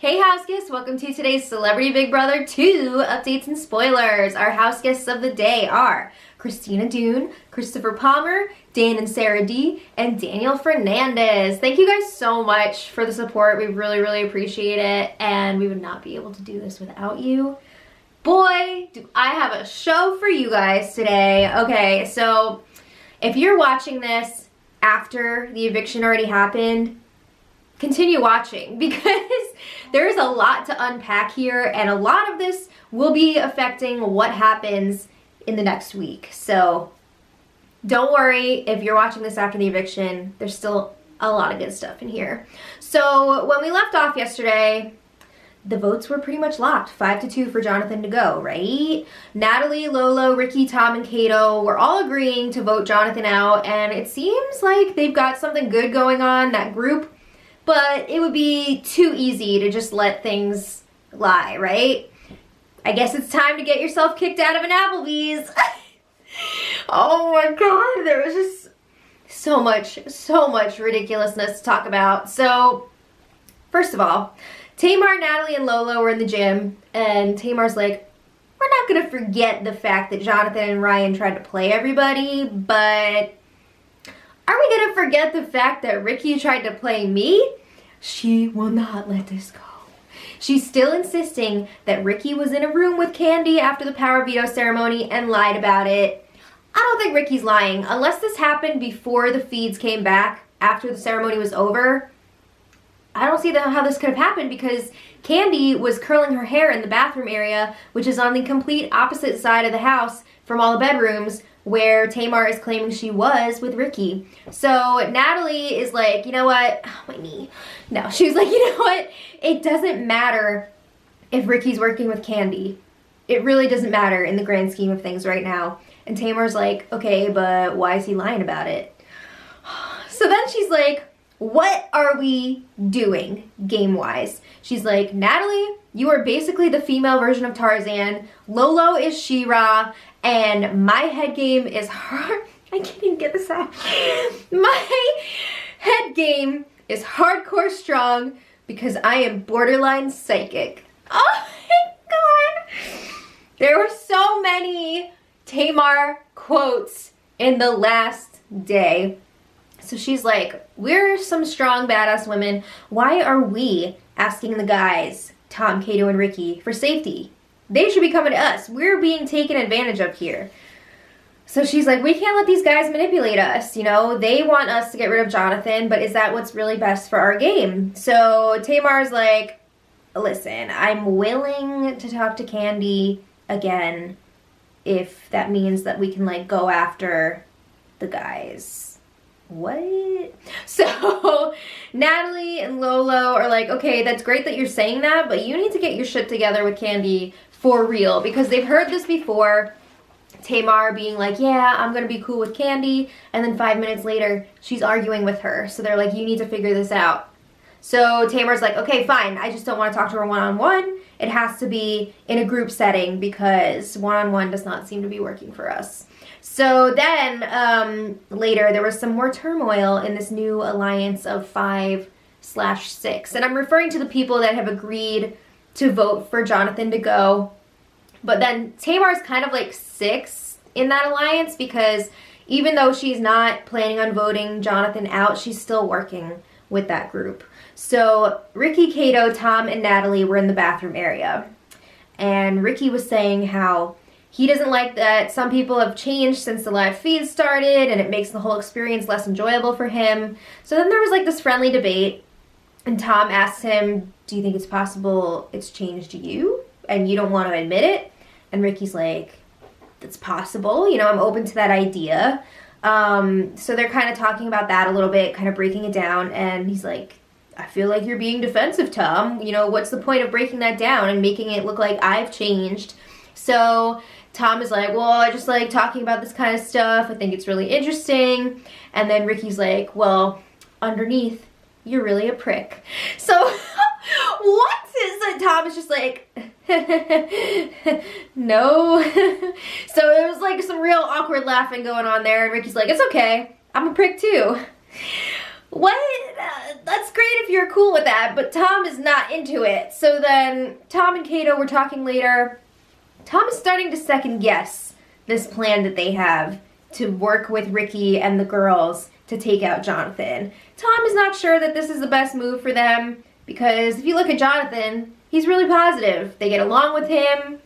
Hey Houseguests, welcome to today's Celebrity Big Brother 2 updates and spoilers. Our Houseguests of the day are Christina Dune, Christopher Palmer, Dan and Sarah D, and Daniel Fernandez. Thank you guys so much for the support. We really appreciate it, and we would not be able to do this without you. Boy, do I have a show for you guys today. Okay, so if you're watching this after the eviction already happened, continue watching because there's a lot to unpack here, and a lot of this will be affecting what happens in the next week. So don't worry if you're watching this after the eviction, there's still a lot of good stuff in here. So when we left off yesterday, the votes were pretty much locked, 5-2 for Jonathan to go, right? Natalie, Lolo, Ricky, Tom, and Kato were all agreeing to vote Jonathan out, and it seems like they've got something good going on, that group. But it would be too easy to just let things lie, right? I guess it's time to get yourself kicked out of an Applebee's. Oh my god, there was just so much ridiculousness to talk about. So, first of all, Tamar, Natalie, and Lolo were in the gym, and Tamar's like, we're not gonna forget the fact that Jonathan and Ryan tried to play everybody, but are we gonna forget the fact that Ricky tried to play me? She will not let this go. She's still insisting that Ricky was in a room with Candy after the power veto ceremony and lied about it. I don't think Ricky's lying. Unless this happened before the feeds came back, after the ceremony was over, I don't see how this could have happened because Candy was curling her hair in the bathroom area, which is on the complete opposite side of the house from all the bedrooms where Tamar is claiming she was with Ricky. So Natalie is like, you know what? Oh, my knee. No, she was like, you know what? It doesn't matter if Ricky's working with Candy. It really doesn't matter in the grand scheme of things right now. And Tamar's like, okay, but why is he lying about it? So then she's like, what are we doing game-wise? She's like, Natalie, you are basically the female version of Tarzan. Lolo is She-Ra, and my head game is hard. I can't even get this out. My head game is hardcore strong because I am borderline psychic. Oh my god. There were so many Tamar quotes in the last day. So she's like, we're some strong, badass women. Why are we asking the guys, Tom, Kato, and Ricky, for safety? They should be coming to us. We're being taken advantage of here. So she's like, we can't let these guys manipulate us. You know, they want us to get rid of Jonathan, but is that what's really best for our game? So Tamar's like, listen, I'm willing to talk to Candy again if that means that we can, like, go after the guys. What? So Natalie and Lolo are like, okay, that's great that you're saying that, but you need to get your shit together with Candy for real, because they've heard this before. Tamar being like, yeah, I'm gonna be cool with Candy, and then 5 minutes later she's arguing with her. So they're like, you need to figure this out. So Tamar's like, okay, fine, I just don't want to talk to her one-on-one. It has to be in a group setting because one-on-one does not seem to be working for us. So then later there was some more turmoil in this new alliance of 5/6. And I'm referring to the people that have agreed to vote for Jonathan to go. But then Tamar's kind of like 6 in that alliance because even though she's not planning on voting Jonathan out, she's still working with that group. So Ricky, Kato, Tom, and Natalie were in the bathroom area. And Ricky was saying how he doesn't like that some people have changed since the live feed started and it makes the whole experience less enjoyable for him. So then there was like this friendly debate, and Tom asked him, do you think it's possible it's changed you and you don't want to admit it? And Ricky's like, that's possible, you know, I'm open to that idea. So they're kind of talking about that a little bit, kind of breaking it down, and he's like, I feel like you're being defensive, Tom. You know, what's the point of breaking that down and making it look like I've changed? So Tom is like, well, I just like talking about this kind of stuff. I think it's really interesting. And then Ricky's like, well, underneath, you're really a prick. So what is it? Tom is just like, no. So it was like some real awkward laughing going on there. And Ricky's like, it's okay. I'm a prick too. What? That's great if if you're cool with that, but Tom is not into it. So then Tom and Kato were talking later. Tom is starting to second guess this plan that they have to work with Ricky and the girls to take out Jonathan. Tom is not sure that this is the best move for them because if you look at Jonathan, he's really positive. They get along with him.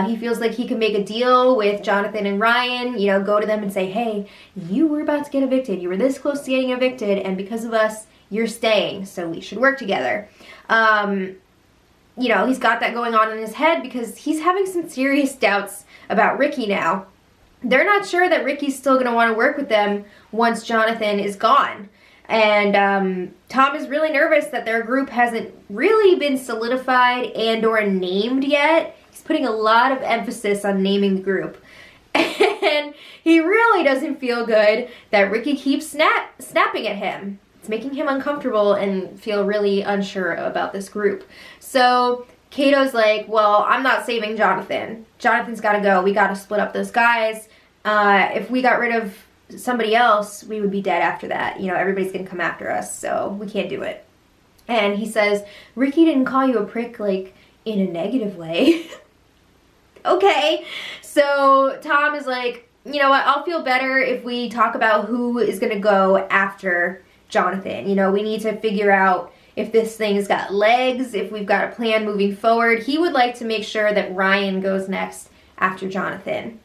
He feels like he can make a deal with Jonathan and Ryan, you know, go to them and say, hey, you were about to get evicted. You were this close to getting evicted, and because of us, you're staying, so we should work together. You know, he's got that going on in his head because he's having some serious doubts about Ricky now. They're not sure that Ricky's still going to want to work with them once Jonathan is gone. And Tom is really nervous that their group hasn't really been solidified and or named yet. He's putting a lot of emphasis on naming the group. And he really doesn't feel good that Ricky keeps snapping at him. It's making him uncomfortable and feel really unsure about this group. So Kato's like, well, I'm not saving Jonathan. Jonathan's got to go. We got to split up those guys. If we got rid of somebody else, we would be dead after that. You know, everybody's going to come after us, so we can't do it. And he says, Ricky didn't call you a prick, like, in a negative way. Okay. So Tom is like, you know what, I'll feel better if we talk about who is going to go after Jonathan. You know, we need to figure out if this thing's got legs, if we've got a plan moving forward. He would like to make sure that Ryan goes next after Jonathan.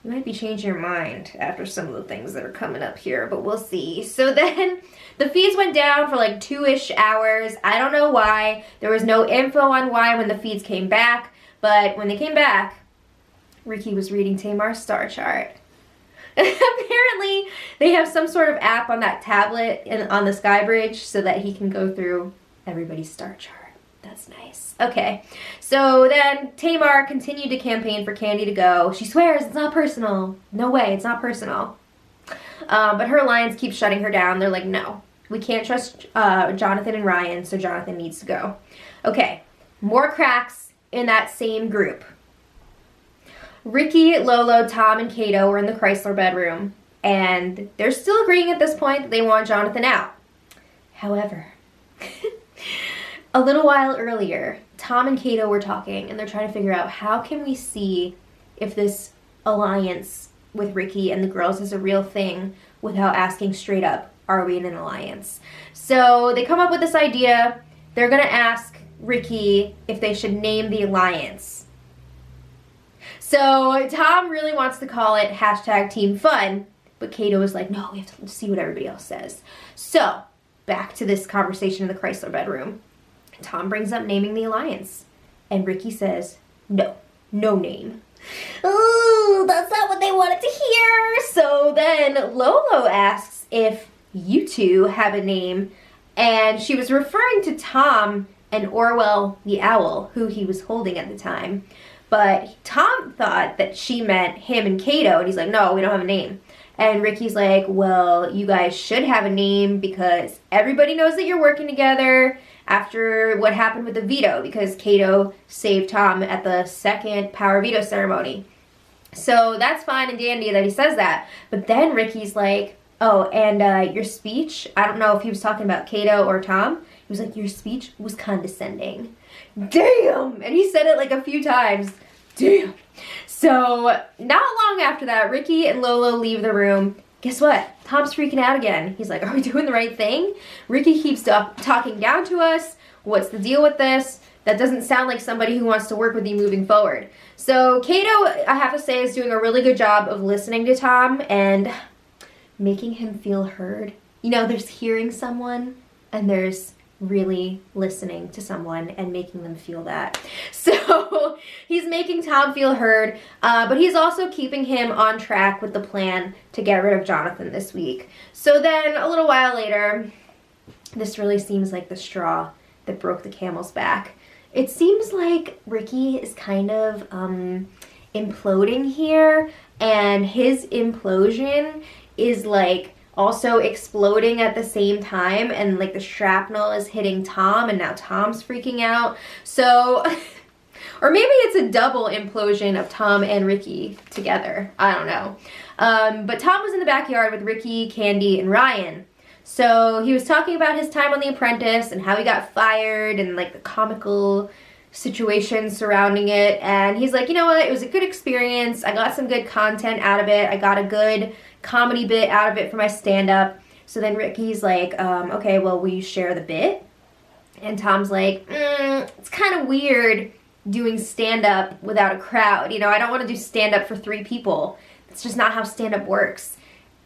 You might be changing your mind after some of the things that are coming up here, but we'll see. So then the feeds went down for like 2-ish hours. I don't know why. There was no info on why when the feeds came back, but when they came back, Ricky was reading Tamar's star chart. Apparently, they have some sort of app on that tablet on the Sky Bridge so that he can go through everybody's star chart. That's nice. Okay, so then Tamar continued to campaign for Candy to go. She swears it's not personal. No way, it's not personal. But her alliance keeps shutting her down. They're like, no, we can't trust Jonathan and Ryan, so Jonathan needs to go. Okay, more cracks in that same group. Ricky, Lolo, Tom, and Kato were in the Chrysler bedroom, and they're still agreeing at this point that they want Jonathan out. However, a little while earlier, Tom and Kato were talking, and they're trying to figure out how can we see if this alliance with Ricky and the girls is a real thing without asking straight up, are we in an alliance? So they come up with this idea. They're going to ask Ricky if they should name the alliance. So Tom really wants to call it #TeamFun, but Kato is like, no, we have to see what everybody else says. So back to this conversation in the Chrysler bedroom. Tom brings up naming the alliance, and Ricky says, no name. Oh, that's not what they wanted to hear. So then Lolo asks if you two have a name, and she was referring to Tom and Orwell the owl, who he was holding at the time. But Tom thought that she meant him and Kato, and he's like, no, we don't have a name. And Ricky's like, well, you guys should have a name because everybody knows that you're working together after what happened with the veto, because Kato saved Tom at the second power veto ceremony. So that's fine and dandy that he says that. But then Ricky's like, oh, and your speech, I don't know if he was talking about Kato or Tom. He was like, your speech was condescending. Damn! And he said it like a few times. Damn! So not long after that, Ricky and Lolo leave the room. Guess what? Tom's freaking out again. He's like, are we doing the right thing? Ricky keeps talking down to us. What's the deal with this? That doesn't sound like somebody who wants to work with you moving forward. So Kato, I have to say, is doing a really good job of listening to Tom and making him feel heard. You know, there's hearing someone and there's really listening to someone and making them feel that. So he's making Tom feel heard, but he's also keeping him on track with the plan to get rid of Jonathan this week. So then a little while later, this really seems like the straw that broke the camel's back. It seems like Ricky is kind of imploding here, and his implosion is like also exploding at the same time, and like the shrapnel is hitting Tom, and now Tom's freaking out. So, or maybe it's a double implosion of Tom and Ricky together. I don't know. But Tom was in the backyard with Ricky, Candy, and Ryan. So he was talking about his time on The Apprentice and how he got fired and like the comical situation surrounding it. And he's like, you know what, it was a good experience. I got some good content out of it. I got a good comedy bit out of it for my stand-up. So then Ricky's like, okay, well, will you share the bit? And Tom's like, it's kind of weird doing stand-up without a crowd. You know, I don't want to do stand-up for 3 people. It's just not how stand-up works.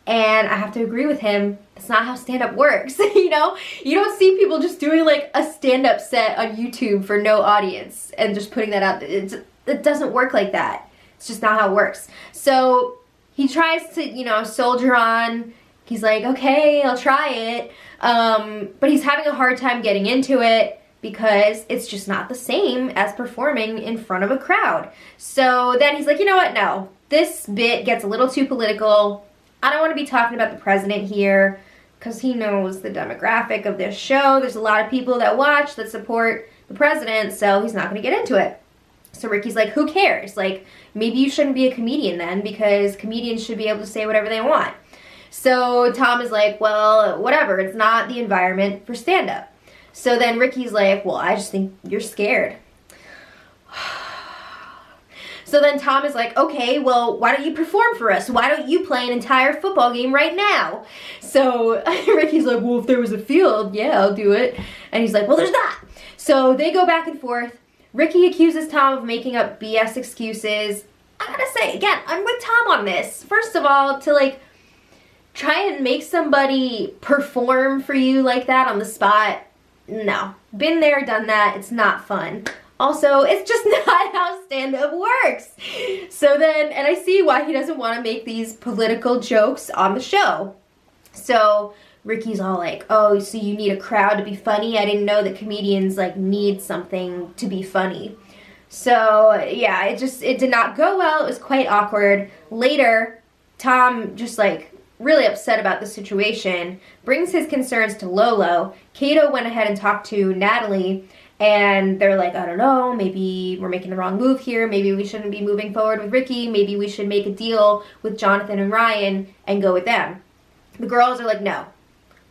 And I have to agree with him. It's not how stand-up works. You know, you don't see people just doing like a stand-up set on YouTube for no audience and just putting that out. It doesn't work like that. It's just not how it works. So he tries to, you know, soldier on. He's like, okay, I'll try it. But he's having a hard time getting into it because it's just not the same as performing in front of a crowd. So then he's like, you know what? No, this bit gets a little too political. I don't want to be talking about the president here because he knows the demographic of this show. There's a lot of people that watch that support the president, so he's not going to get into it. So Ricky's like, who cares? Like, maybe you shouldn't be a comedian then because comedians should be able to say whatever they want. So Tom is like, well, whatever. It's not the environment for stand-up. So then Ricky's like, well, I just think you're scared. So then Tom is like, okay, well, why don't you perform for us? Why don't you play an entire football game right now? So Ricky's like, well, if there was a field, yeah, I'll do it. And he's like, well, there's not. So they go back and forth. Ricky accuses Tom of making up BS excuses. I gotta say, again, I'm with Tom on this. First of all, to like try and make somebody perform for you like that on the spot, no. Been there, done that. It's not fun. Also, it's just not how stand-up works. So then, and I see why he doesn't want to make these political jokes on the show. So Ricky's all like, oh, so you need a crowd to be funny? I didn't know that comedians like need something to be funny. So yeah, it did not go well. It was quite awkward. Later, Tom just like really upset about the situation, brings his concerns to Lolo. Kato went ahead and talked to Natalie, and they're like, I don't know, maybe we're making the wrong move here. Maybe we shouldn't be moving forward with Ricky. Maybe we should make a deal with Jonathan and Ryan and go with them. The girls are like, no,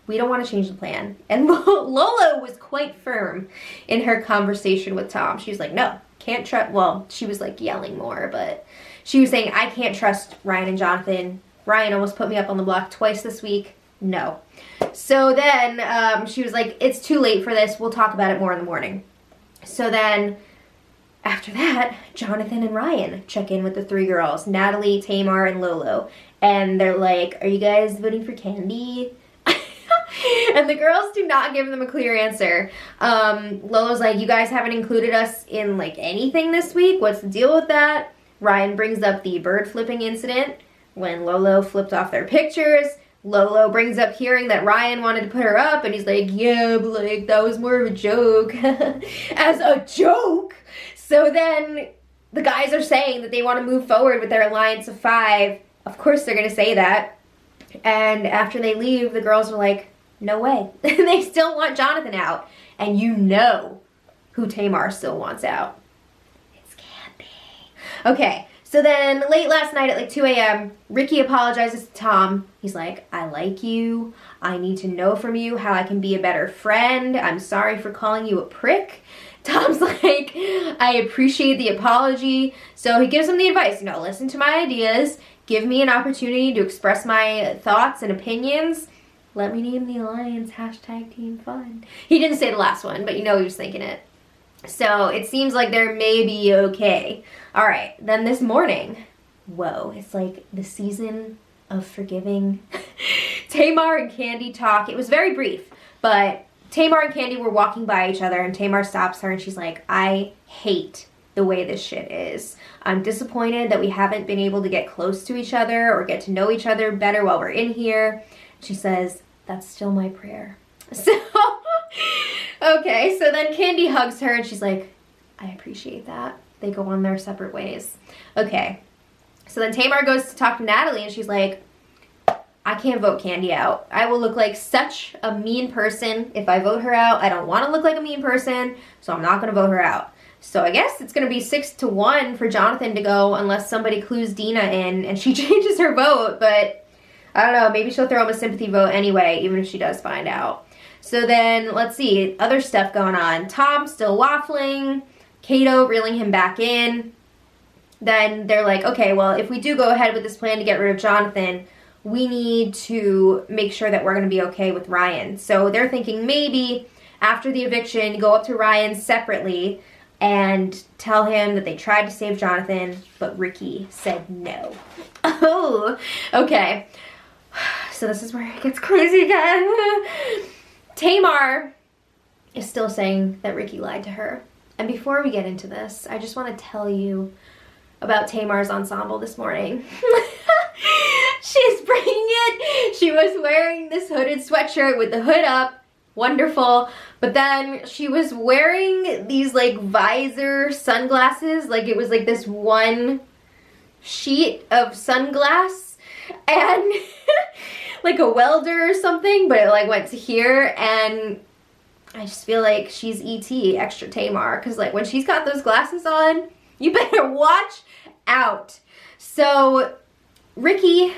we don't want to change the plan. And Lolo was quite firm in her conversation with Tom. She was like, no, can't trust, well, she was like yelling more, but she was saying, I can't trust Ryan and Jonathan. Ryan almost put me up on the block twice this week. No. So then she was like, it's too late for this. We'll talk about it more in the morning. So then after that, Jonathan and Ryan check in with the 3 girls, Natalie, Tamar, and Lolo. And they're like, are you guys voting for Candy? And the girls do not give them a clear answer. Lolo's like, you guys haven't included us in like anything this week. What's the deal with that? Ryan brings up the bird flipping incident when Lolo flipped off their pictures. Lolo brings up hearing that Ryan wanted to put her up, and he's like, yeah, but like, that was more of a joke. As a joke? So then the guys are saying that they want to move forward with their alliance of 5. Of course they're going to say that. And after they leave, the girls are like, no way. They still want Jonathan out. And you know who Tamar still wants out. It's Candy. Okay. So then late last night at like 2 a.m., Ricky apologizes to Tom. He's like, I like you. I need to know from you how I can be a better friend. I'm sorry for calling you a prick. Tom's like, I appreciate the apology. So he gives him the advice, you know, listen to my ideas. Give me an opportunity to express my thoughts and opinions. Let me name the alliance #TeamFun. He didn't say the last one, but you know he was thinking it. So it seems like they're maybe okay. All right, then this morning, whoa, it's like the season of forgiving. Tamar and Candy talk. It was very brief, but Tamar and Candy were walking by each other, and Tamar stops her and she's like, I hate the way this shit is. I'm disappointed that we haven't been able to get close to each other or get to know each other better while we're in here. She says, that's still my prayer. So, okay, so then Candy hugs her and she's like, I appreciate that. They go on their separate ways. Okay, so then Tamar goes to talk to Natalie and she's like, I can't vote Candy out. I will look like such a mean person if I vote her out. I don't want to look like a mean person, so I'm not going to vote her out. So I guess it's going to be 6-1 for Jonathan to go unless somebody clues Dina in and she changes her vote, but I don't know, maybe she'll throw him a sympathy vote anyway, even if she does find out. So then, let's see, other stuff going on. Tom still waffling, Kato reeling him back in. Then they're like, okay, well, if we do go ahead with this plan to get rid of Jonathan, we need to make sure that we're going to be okay with Ryan. So they're thinking maybe after the eviction, go up to Ryan separately and tell him that they tried to save Jonathan, but Ricky said no. Oh, okay. So this is where it gets crazy again. Tamar is still saying that Ricky lied to her. And before we get into this, I just want to tell you about Tamar's ensemble this morning. She's bringing it. She was wearing this hooded sweatshirt with the hood up. Wonderful. But then she was wearing these like visor sunglasses. Like it was like this one sheet of sunglass. And like a welder or something. But it like went to here. And I just feel like she's E.T. extra Tamar. Because like when she's got those glasses on, you better watch out. So Ricky,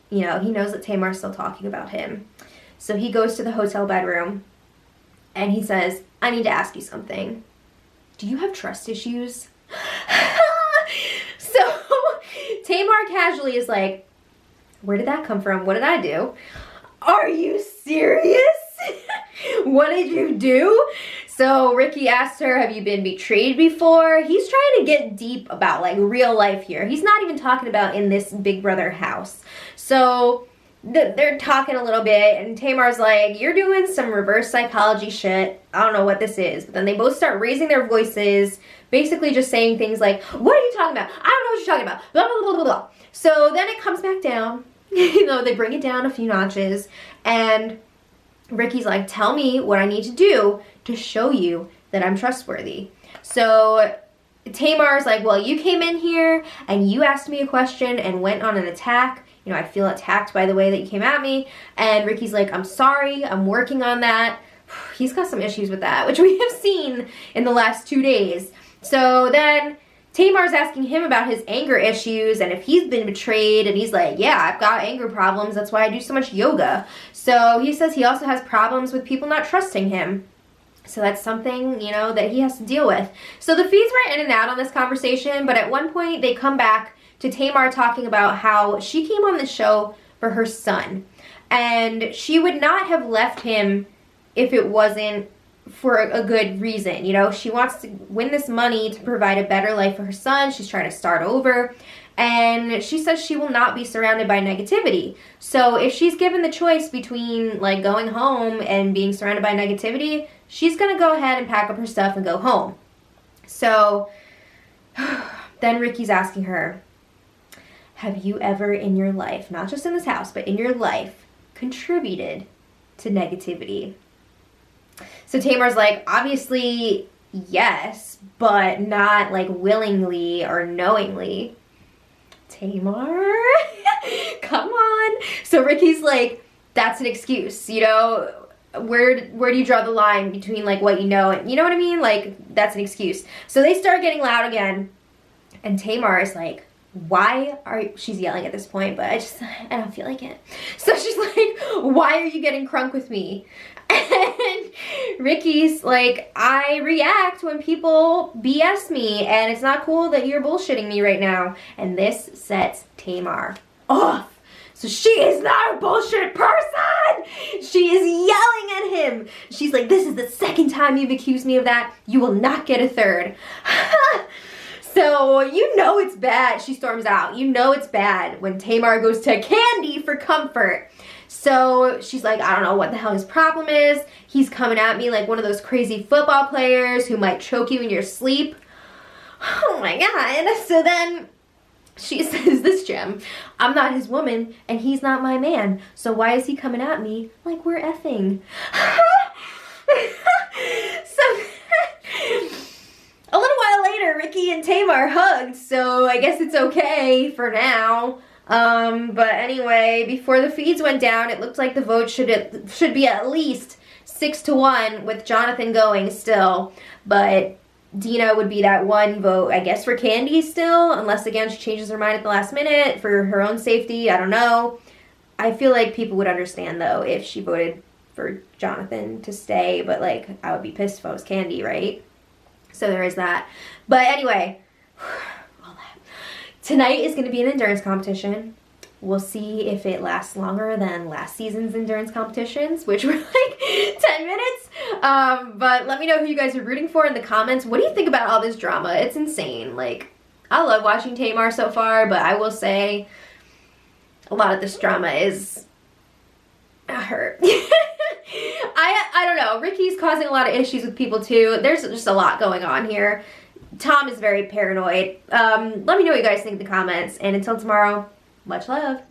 you know, he knows that Tamar's still talking about him. So he goes to the hotel bedroom and he says, I need to ask you something. Do you have trust issues? So Tamar casually is like, where did that come from? What did I do? Are you serious? What did you do? So Ricky asked her, have you been betrayed before? He's trying to get deep about like real life here. He's not even talking about in this Big Brother house. So they're talking a little bit and Tamar's like, you're doing some reverse psychology shit. I don't know what this is. But then they both start raising their voices, basically just saying things like, what are you talking about? I don't know what you're talking about. Blah, blah, blah, blah, blah. So then it comes back down. You know, they bring it down a few notches and Ricky's like, tell me what I need to do to show you that I'm trustworthy. So Tamar's like, well, you came in here and you asked me a question and went on an attack. You know, I feel attacked by the way that you came at me. And Ricky's like, I'm sorry, I'm working on that. He's got some issues with that, which we have seen in the last 2 days. So then Tamar's asking him about his anger issues and if he's been betrayed, and he's like, yeah, I've got anger problems. That's why I do so much yoga. So he says he also has problems with people not trusting him. So that's something, you know, that he has to deal with. So the feeds were in and out on this conversation, but at one point they come back to Tamar talking about how she came on the show for her son. And she would not have left him if it wasn't for a good reason. You know, she wants to win this money to provide a better life for her son. She's trying to start over. And she says she will not be surrounded by negativity. So if she's given the choice between like going home and being surrounded by negativity, she's going to go ahead and pack up her stuff and go home. So then Ricky's asking her, have you ever in your life, not just in this house, but in your life, contributed to negativity? So Tamar's like, obviously, yes, but not like willingly or knowingly. Tamar, come on. So Ricky's like, that's an excuse, you know? Where do you draw the line between like what you know and, you know what I mean? Like, that's an excuse. So they start getting loud again. And Tamar is like, she's yelling at this point, but I don't feel like it. So she's like, why are you getting crunk with me? And Ricky's like, I react when people BS me, and it's not cool that you're bullshitting me right now. And this sets Tamar off. So she is not a bullshit person. She is yelling at him. She's like, this is the second time you've accused me of that. You will not get a third. So you know it's bad. She storms out. You know it's bad when Tamar goes to Candy for comfort. So she's like, I don't know what the hell his problem is. He's coming at me like one of those crazy football players who might choke you in your sleep. Oh my God. So then she says this, Gem, I'm not his woman and he's not my man. So why is he coming at me like we're effing? So a little while later, Ricky and Tamar hugged, so I guess it's okay for now. But anyway, before the feeds went down, it looked like the vote should be at least 6-1 with Jonathan going still. But Dina would be that one vote, I guess, for Candy still, unless again she changes her mind at the last minute for her own safety. I don't know. I feel like people would understand, though, if she voted for Jonathan to stay, but, like, I would be pissed if I was Candy, right? So there is that. But anyway, all that. Tonight is going to be an endurance competition. We'll see if it lasts longer than last season's endurance competitions, which were like 10 minutes. But let me know who you guys are rooting for in the comments. What do you think about all this drama? It's insane. Like, I love watching Tamar so far, but I will say a lot of this drama is hurt. I don't know. Ricky's causing a lot of issues with people too. There's just a lot going on here. Tom is very paranoid. Let me know what you guys think in the comments. And until tomorrow, much love.